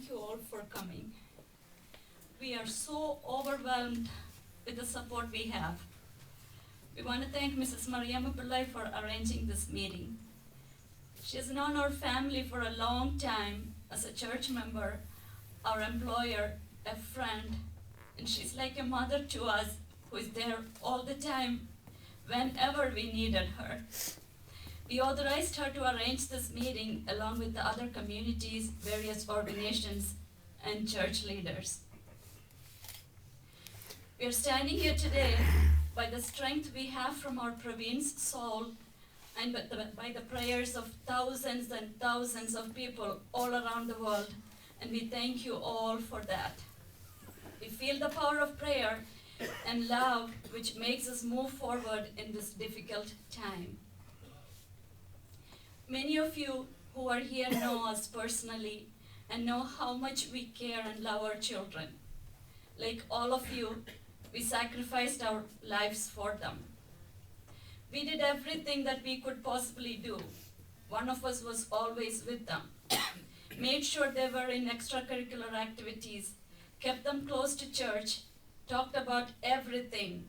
thank you all for coming. We are so overwhelmed with the support we have. We want to thank Mrs. Mariam Pillai for arranging this meeting. She has known our family for a long time as a church member, our employer, a friend, and she's like a mother to us who is there all the time whenever we needed her. We authorized her to arrange this meeting along with the other communities, various organizations, and church leaders. We are standing here today by the strength we have from our Pravin's soul and by the prayers of thousands and thousands of people all around the world, and we thank you all for that. We feel the power of prayer and love which makes us move forward in this difficult time. Many of you who are here know us personally and know how much we care and love our children. Like all of you, we sacrificed our lives for them. We did everything that we could possibly do. One of us was always with them, made sure they were in extracurricular activities, kept them close to church, talked about everything,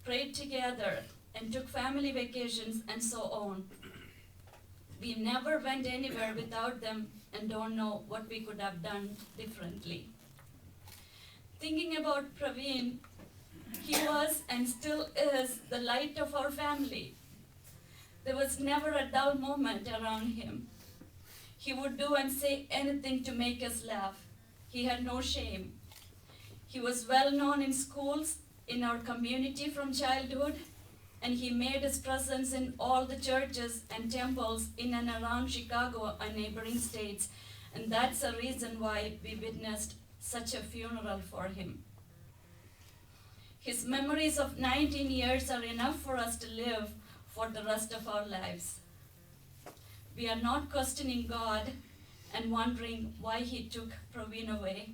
prayed together, and took family vacations and so on. We never went anywhere without them and don't know what we could have done differently. Thinking about Pravin, he was and still is the light of our family. There was never a dull moment around him. He would do and say anything to make us laugh. He had no shame. He was well known in schools, in our community from childhood, and he made his presence in all the churches and temples in and around Chicago and neighboring states, and that's the reason why we witnessed such a funeral for him. His memories of 19 years are enough for us to live for the rest of our lives. We are not questioning God and wondering why he took Pravin away.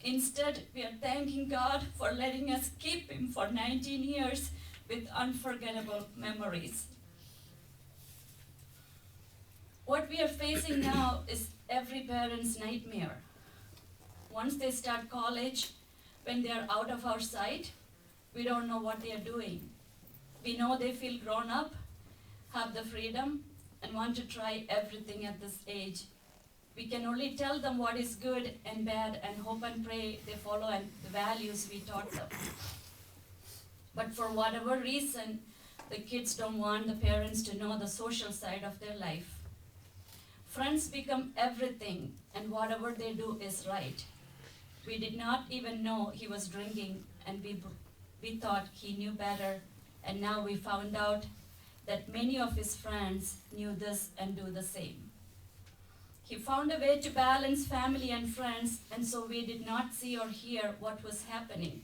Instead, we are thanking God for letting us keep him for 19 years with unforgettable memories. What we are facing now is every parent's nightmare. Once they start college, when they are out of our sight, we don't know what they are doing. We know they feel grown up, have the freedom, and want to try everything at this age. We can only tell them what is good and bad and hope and pray they follow the values we taught them. But for whatever reason, the kids don't want the parents to know the social side of their life. Friends become everything, and whatever they do is right. We did not even know he was drinking, and we thought he knew better, and now we found out that many of his friends knew this and do the same. He found a way to balance family and friends, and so we did not see or hear what was happening.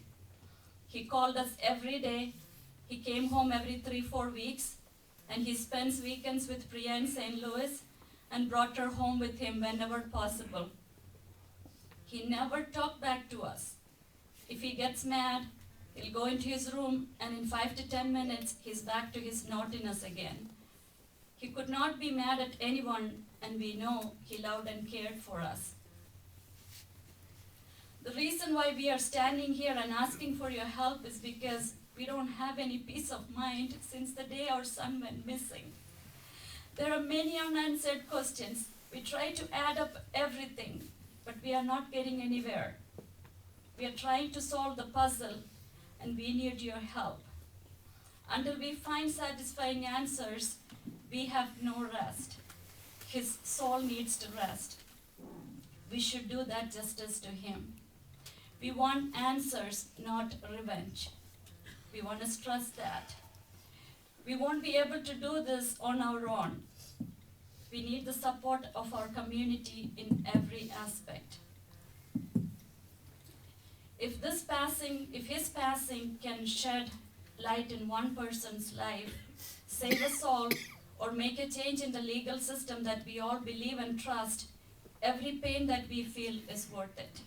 He called us every day. He came home every 3-4 weeks, and he spends weekends with Priya in St. Louis and brought her home with him whenever possible. He never talked back to us. If he gets mad, he'll go into his room, and in 5 to 10 minutes, he's back to his naughtiness again. He could not be mad at anyone, and we know he loved and cared for us. The reason why we are standing here and asking for your help is because we don't have any peace of mind since the day our son went missing. There are many unanswered questions. We try to add up everything, but we are not getting anywhere. We are trying to solve the puzzle, and we need your help. Until we find satisfying answers, we have no rest. His soul needs to rest. We should do that justice to him. We want answers, not revenge. We want to stress that. We won't be able to do this on our own. We need the support of our community in every aspect. If his passing can shed light in one person's life, save a soul, or make a change in the legal system that we all believe and trust, every pain that we feel is worth it.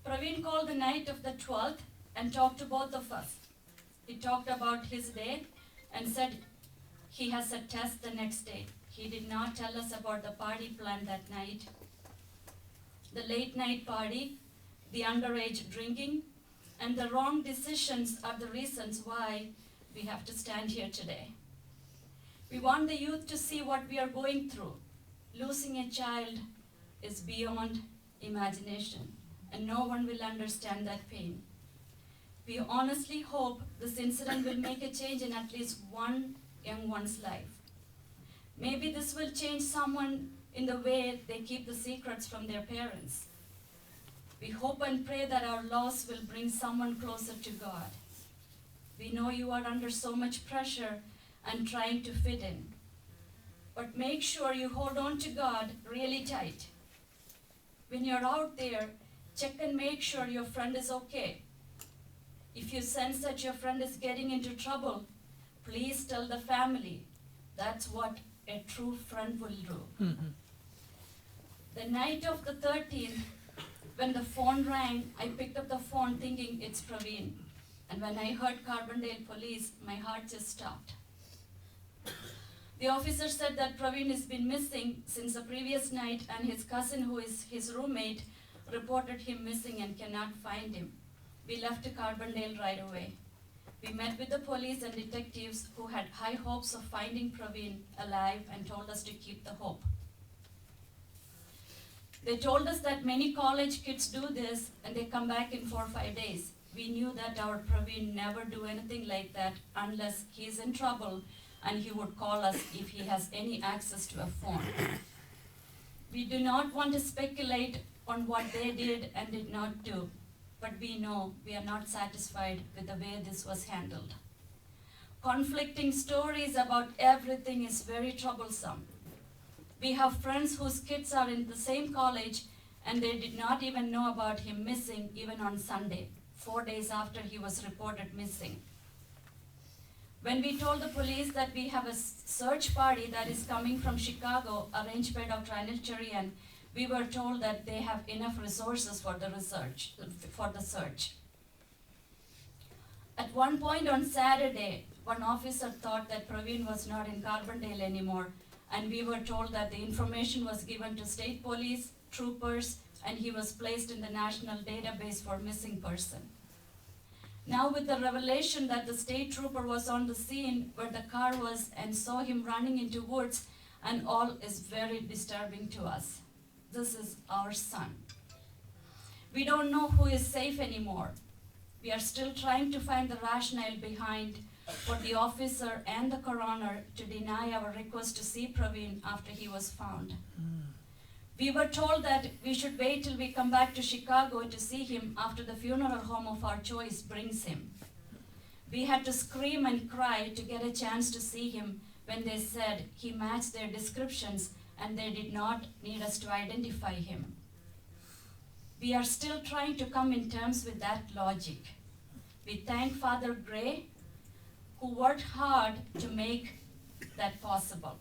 Pravin called the night of the 12th and talked to both of us. He talked about his day and said he has a test the next day. He did not tell us about the party plan that night. The late night party, the underage drinking, and the wrong decisions are the reasons why we have to stand here today. We want the youth to see what we are going through. Losing a child is beyond imagination, and no one will understand that pain. We honestly hope this incident will make a change in at least one young one's life. Maybe this will change someone in the way they keep the secrets from their parents. We hope and pray that our loss will bring someone closer to God. We know you are under so much pressure and trying to fit in. But make sure you hold on to God really tight. When you're out there, check and make sure your friend is okay. If you sense that your friend is getting into trouble, please tell the family. That's what a true friend will do. Mm-hmm. The night of the 13th, when the phone rang, I picked up the phone thinking it's Pravin. And when I heard Carbondale police, my heart just stopped. The officer said that Pravin has been missing since the previous night, and his cousin, who is his roommate, reported him missing and cannot find him. We left to Carbondale right away. We met with the police and detectives who had high hopes of finding Pravin alive and told us to keep the hope. They told us that many college kids do this and they come back in 4 or 5 days. We knew that our Pravin never do anything like that unless he's in trouble, and he would call us if he has any access to a phone. We do not want to speculate on what they did and did not do, but we know we are not satisfied with the way this was handled. Conflicting stories about everything is very troublesome. We have friends whose kids are in the same college and they did not even know about him missing even on Sunday, 4 days after he was reported missing. When we told the police that we have a search party that is coming from Chicago, arranged by Dr. Anil Cherian, we were told that they have enough resources for the search. At one point on Saturday, one officer thought that Pravin was not in Carbondale anymore, and we were told that the information was given to state police, troopers, and he was placed in the national database for missing person. Now with the revelation that the state trooper was on the scene where the car was and saw him running into woods, and all is very disturbing to us. This is our son. We don't know who is safe anymore. We are still trying to find the rationale behind for the officer and the coroner to deny our request to see Pravin after he was found. We were told that we should wait till we come back to Chicago to see him after the funeral home of our choice brings him. We had to scream and cry to get a chance to see him when they said he matched their descriptions and they did not need us to identify him. We are still trying to come in terms with that logic. We thank Father Gray, who worked hard to make that possible.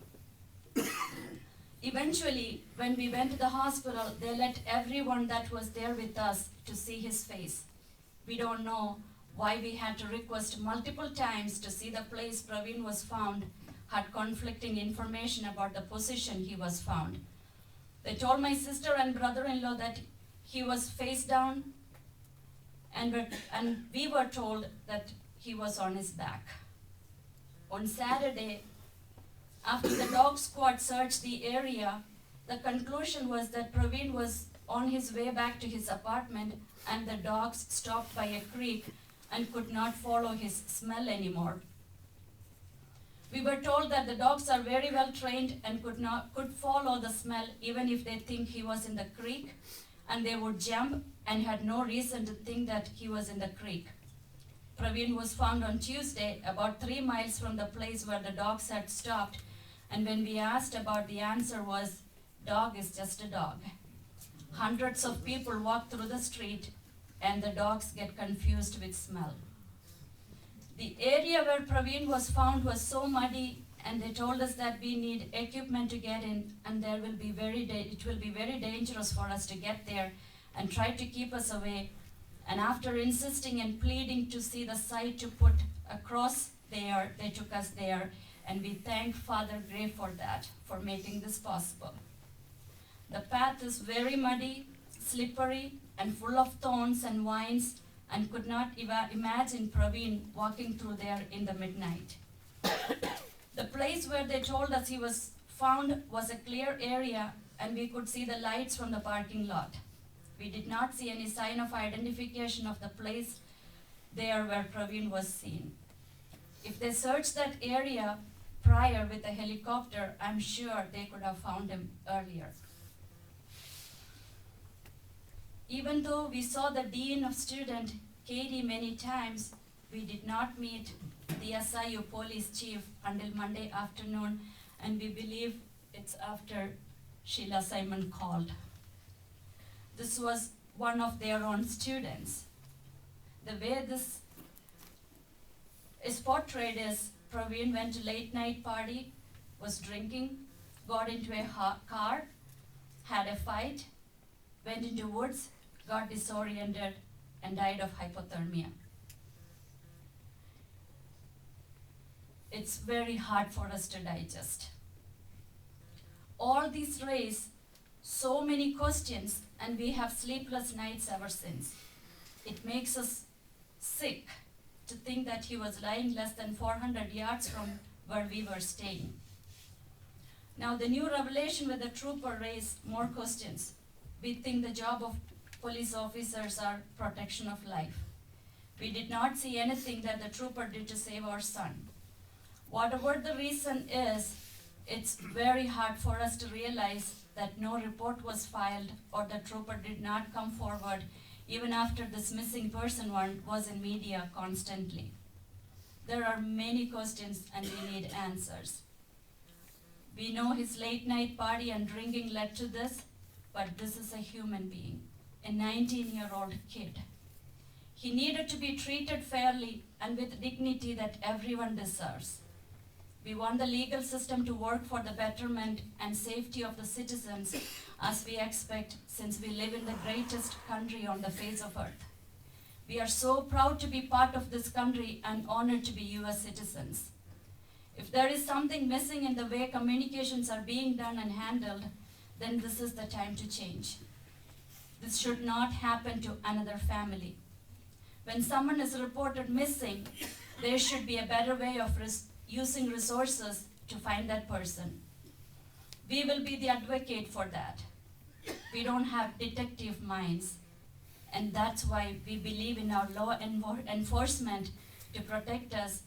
Eventually, when we went to the hospital, they let everyone that was there with us to see his face. We don't know why we had to request multiple times to see the place Pravin was found, had conflicting information about the position he was found. They told my sister and brother-in-law that he was face down, and we were told that he was on his back. On Saturday, after the dog squad searched the area, the conclusion was that Pravin was on his way back to his apartment and the dogs stopped by a creek and could not follow his smell anymore. We were told that the dogs are very well trained and could follow the smell even if they think he was in the creek, and they would jump and had no reason to think that he was in the creek. Pravin was found on Tuesday, about 3 miles from the place where the dogs had stopped, and when we asked about, the answer was, dog is just a dog. Hundreds of people walk through the street and the dogs get confused with smell. The area where Pravin was found was so muddy, and they told us that we need equipment to get in, and it will be very dangerous for us to get there, and tried to keep us away. And after insisting and pleading to see the site to put a cross there, they took us there, and we thank Father Gray for that, for making this possible. The path is very muddy, slippery and full of thorns and vines, and could not imagine Pravin walking through there in the midnight. The place where they told us he was found was a clear area, and we could see the lights from the parking lot. We did not see any sign of identification of the place there where Pravin was seen. If they searched that area prior with a helicopter, I'm sure they could have found him earlier. Even though we saw the Dean of Student, Katie, many times, we did not meet the SIU police chief until Monday afternoon, and we believe it's after Sheila Simon called. This was one of their own students. The way this is portrayed is Pravin went to late night party, was drinking, got into a car, had a fight, went into woods, got disoriented, and died of hypothermia. It's very hard for us to digest. All these raise so many questions, and we have sleepless nights ever since. It makes us sick to think that he was lying less than 400 yards from where we were staying. Now, the new revelation with the trooper raised more questions. We think the job of police officers are protection of life. We did not see anything that the trooper did to save our son. Whatever the reason is, it's very hard for us to realize that no report was filed or the trooper did not come forward even after this missing person one was in media constantly. There are many questions and we need answers. We know his late night party and drinking led to this, but this is a human being, a 19-year-old kid. He needed to be treated fairly and with dignity that everyone deserves. We want the legal system to work for the betterment and safety of the citizens as we expect, since we live in the greatest country on the face of earth. We are so proud to be part of this country and honored to be US citizens. If there is something missing in the way communications are being done and handled, then this is the time to change. This should not happen to another family. When someone is reported missing, there should be a better way of using resources to find that person. We will be the advocate for that. We don't have detective minds, and that's why we believe in our law enforcement to protect us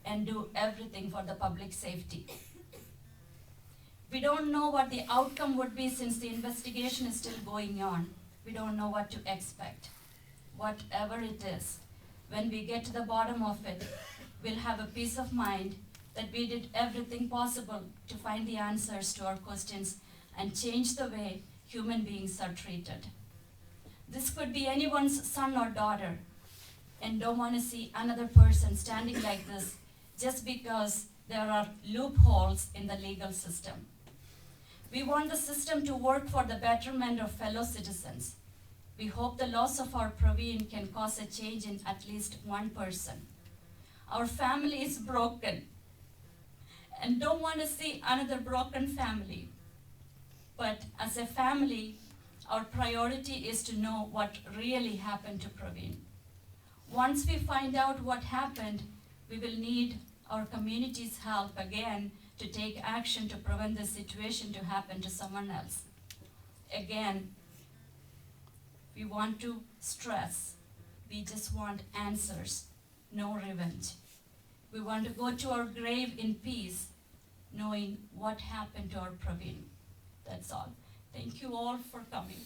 and do everything for the public safety. We don't know what the outcome would be since the investigation is still going on. We don't know what to expect. Whatever it is, when we get to the bottom of it, we'll have a peace of mind that we did everything possible to find the answers to our questions and change the way human beings are treated. This could be anyone's son or daughter, and don't want to see another person standing like this just because there are loopholes in the legal system. We want the system to work for the betterment of fellow citizens. We hope the loss of our Pravin can cause a change in at least one person. Our family is broken and don't want to see another broken family. But as a family, our priority is to know what really happened to Pravin. Once we find out what happened, we will need our community's help again to take action to prevent this situation to happen to someone else. Again, we want to stress, we just want answers, no revenge. We want to go to our grave in peace, knowing what happened to our Pravin. That's all. Thank you all for coming.